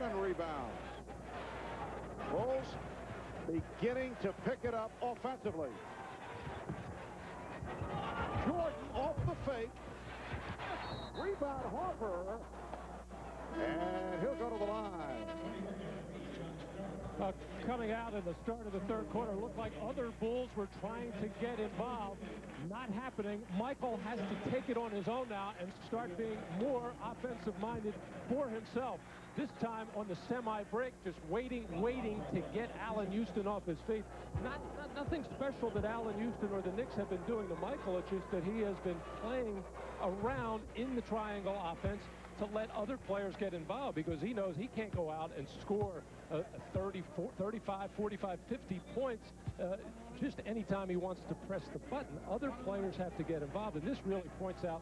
7 rebounds. Bulls beginning to pick it up offensively. Jordan off the fake. Rebound Harper. And he'll go to the line. Coming out in the start of the third quarter, looked like other Bulls were trying to get involved. Not happening. Michael has to take it on his own now and start being more offensive-minded for himself. This time on the semi-break, just waiting to get Allen Houston off his feet. Nothing special that Allen Houston or the Knicks have been doing to Michael. It's just that he has been playing around in the triangle offense to let other players get involved, because he knows he can't go out and score 30, 35, 45, 50 points just anytime he wants to press the button. Other players have to get involved, and this really points out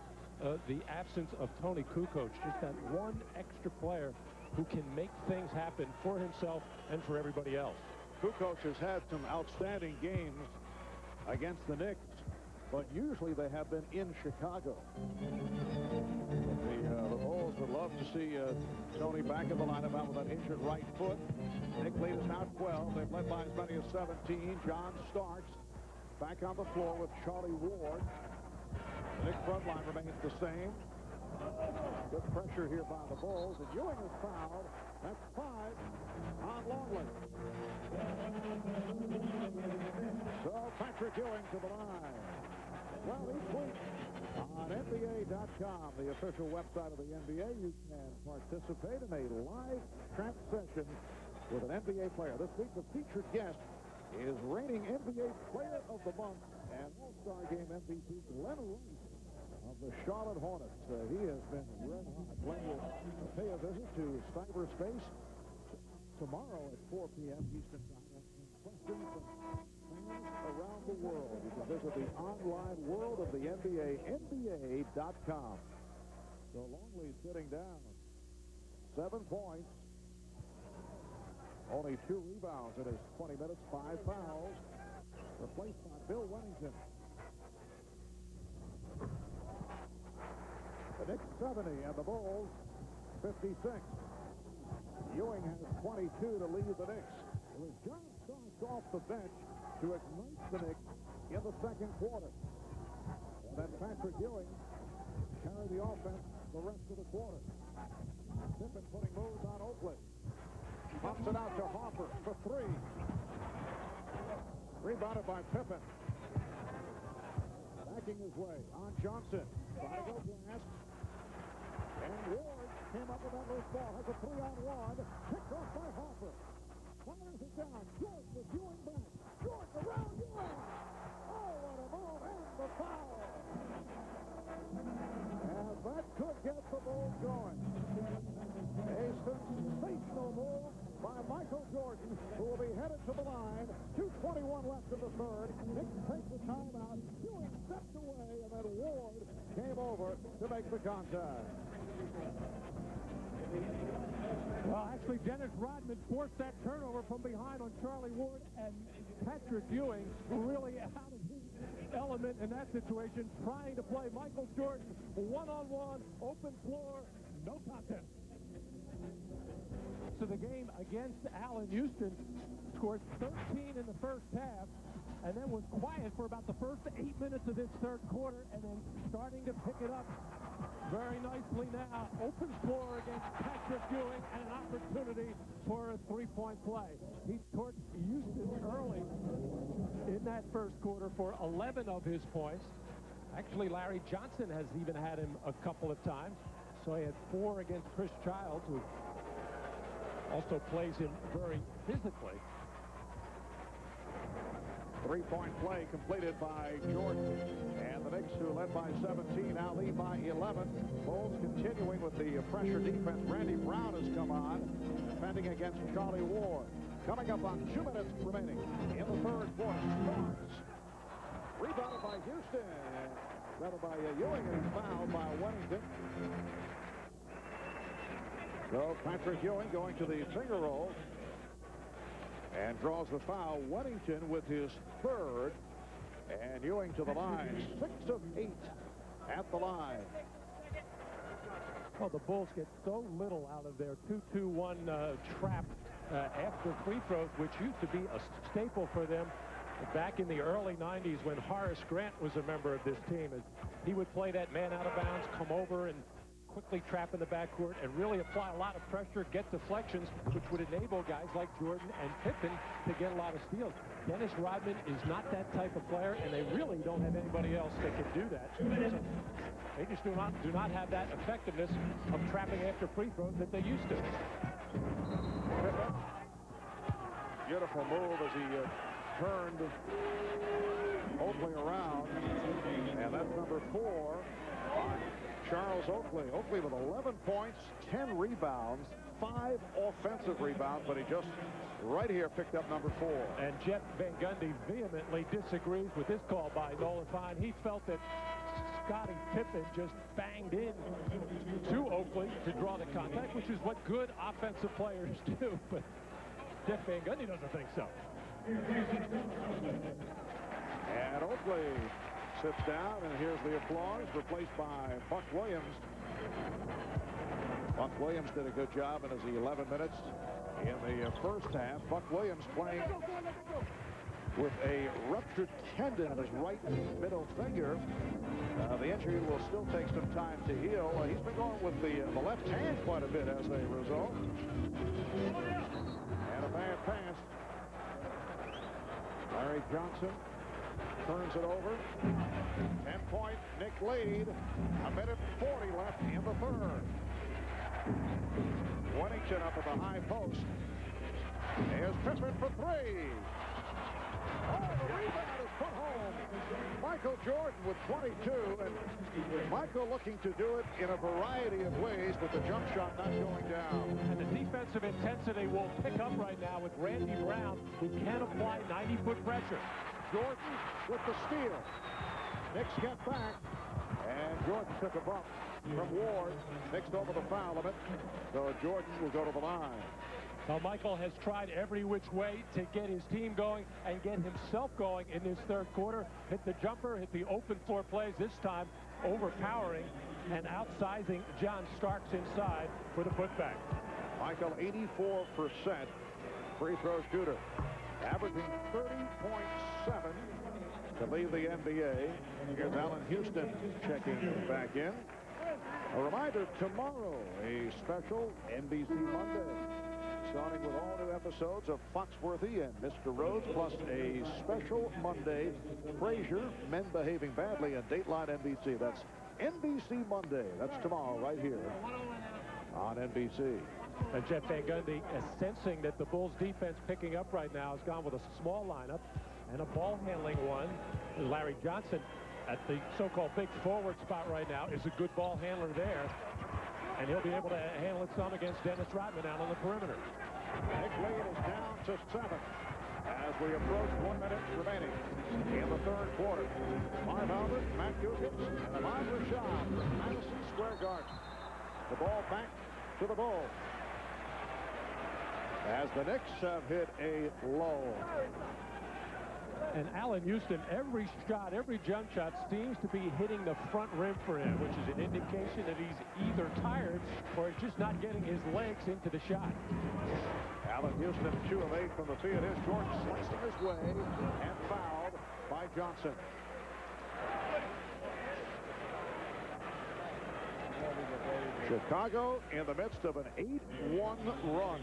the absence of Tony Kukoc, just that one extra player who can make things happen for himself and for everybody else. Kukoc has had some outstanding games against the Knicks, but usually they have been in Chicago. The Bulls would love to see Tony back in the lineup out with an injured right foot. Knicks lead is now 12. They've led by as many as 17. John Starks back on the floor with Charlie Ward. The Knicks front line remains the same. Good pressure here by the Bulls, and Ewing is fouled. That's 5 on Longley. So Patrick Ewing to the line. Well, each week on NBA.com, the official website of the NBA, you can participate in a live trap session with an NBA player. This week, the featured guest is reigning NBA Player of the Month and All-Star Game MVP Glenn Rice of the Charlotte Hornets. He has been red hot. Glenn will pay a visit to cyberspace tomorrow at 4 p.m. Eastern Time. Questions from fans around the world. You can visit the online world of the NBA, NBA.com. So Longley sitting down. 7 points. Only 2 rebounds in his 20 minutes, 5 fouls. Replaced by Bill Wennington. The Knicks 70 and the Bulls 56. Ewing has 22 to lead the Knicks. It was John Starks off the bench to ignite the Knicks in the second quarter. And then Patrick Ewing carried the offense the rest of the quarter. Pippen putting moves on Oakley. Pops it out to Harper for 3. Rebounded by Pippen. Backing his way on Johnson. Trying to go glass. And Ward came up with that loose ball. Has a 3-on-1. Picked off by Harper. Fires it down. Jordan with Ewing back. Jordan around Ewing. Oh, what a move. And the foul. And that could get the Bulls going. A sensational move by Michael Jordan, who will be headed to the line. 2:21 left in the third. Knicks take the timeout. Ewing stepped away, and then Ward came over to make the contact. Well, actually, Dennis Rodman forced that turnover from behind on Charlie Ward, and Patrick Ewing really out of his element in that situation, trying to play Michael Jordan one-on-one, open floor, no contest. So the game against Allen Houston scored 13 in the first half, and then was quiet for about the first 8 minutes of this third quarter, and then starting to pick it up very nicely now. Open floor against Patrick Ewing, and an opportunity for a three-point play. He torched Houston early in that first quarter for 11 of his points. Actually, Larry Johnson has even had him a couple of times. So he had 4 against Chris Childs, who also plays him very physically. 3-point play completed by Jordan. And the Knicks, who led by 17, now lead by 11. Bulls continuing with the pressure defense. Randy Brown has come on, defending against Charlie Ward. Coming up on 2 minutes remaining in the third quarter. Starks. Rebounded by Houston. Grabbed by Ewing, and he's fouled by Wennington. So Patrick Ewing going to the finger roll and draws the foul. Wennington with his 3rd, and Ewing to the line. 6 of 8 at the line. Well, the Bulls get so little out of their 2-2-1 trap after free throws, which used to be a staple for them back in the early 90s when Horace Grant was a member of this team. As he would play that man out of bounds, come over and quickly trap in the backcourt and really apply a lot of pressure, get deflections, which would enable guys like Jordan and Pippen to get a lot of steals. Dennis Rodman is not that type of player, and they really don't have anybody else that can do that. So they just do not have that effectiveness of trapping after free throws that they used to. Beautiful move as he turned Oakley around, and that's number 4 by Charles Oakley. Oakley with 11 points, 10 rebounds, 5 offensive rebounds, but he just right here picked up number 4. And Jeff Van Gundy vehemently disagrees with this call by Nolan Fine. He felt that Scottie Pippen just banged in to Oakley to draw the contact, which is what good offensive players do, but Jeff Van Gundy doesn't think so. And Oakley sits down, and here's the applause, replaced by Buck Williams. Buck Williams did a good job in his 11 minutes in the first half. Buck Williams playing with a ruptured tendon in his right middle finger. The injury will still take some time to heal. He's been going with the left hand quite a bit as a result. And a bad pass. Larry Johnson turns it over. 10-point Knick lead. 1:40 left in the third. Wennington up at the high post. There's Pippen for 3. Oh, the rebound is put home. Michael Jordan with 22, and Michael looking to do it in a variety of ways, but the jump shot not going down. And the defensive intensity will pick up right now with Randy Brown, who can apply 90-foot pressure. Jordan with the steal. Knicks get back, and Jordan took a bump from Ward. Knicks over the foul limit, so Jordan will go to the line. Now, Michael has tried every which way to get his team going and get himself going in this third quarter. Hit the jumper, hit the open floor plays, this time overpowering and outsizing John Starks inside for the putback. Michael, 84% free throw shooter, averaging 30.7 to lead the NBA. Here's Allen Houston checking back in. A reminder, tomorrow, a special NBC Monday, starting with all new episodes of Foxworthy and Mr. Rhodes, plus a special Monday, Frasier, Men Behaving Badly, and Dateline NBC. That's NBC Monday. That's tomorrow right here on NBC. And Jeff Van Gundy is sensing that the Bulls defense picking up right now has gone with a small lineup and a ball handling one. Larry Johnson at the so-called big forward spot right now is a good ball handler there. And he'll be able to handle it some against Dennis Rodman out on the perimeter. Knick lead is down to 7 as we approach 1 minute remaining in the third quarter. Marv Albert, Matt Dukes, and Ahmad Rashad from Madison Square Garden. The ball back to the Bulls as the Knicks have hit a low. And Allen Houston, every shot, every jump shot seems to be hitting the front rim for him, which is an indication that he's either tired or is just not getting his legs into the shot. Allen Houston 2 of 8 from the field. Here's Jordan slicing his way and fouled by Johnson. Chicago in the midst of an 8-1 run.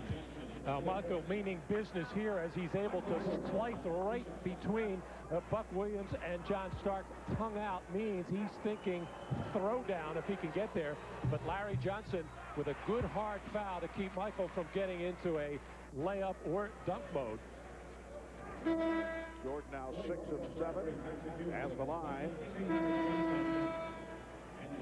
Michael meaning business here as he's able to slice right between Buck Williams and John Stark. Tongue out means he's thinking throw down if he can get there. But Larry Johnson with a good hard foul to keep Michael from getting into a layup or dunk mode. Jordan now 6 of 7 at the line.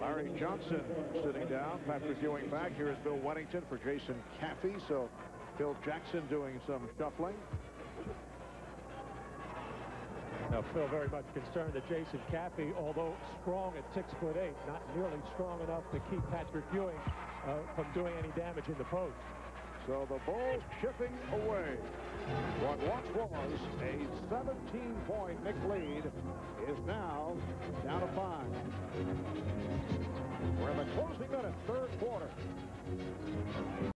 Larry Johnson sitting down. Patrick Ewing back. Here is Bill Wennington for Jason Caffey. So Phil Jackson doing some shuffling. Now, Phil very much concerned that Jason Caffey, although strong at 6'8", not nearly strong enough to keep Patrick Ewing from doing any damage in the post. So the Bulls chipping away. What once was a 17-point Knicks lead is now down to 5. We're in the closing minute, third quarter.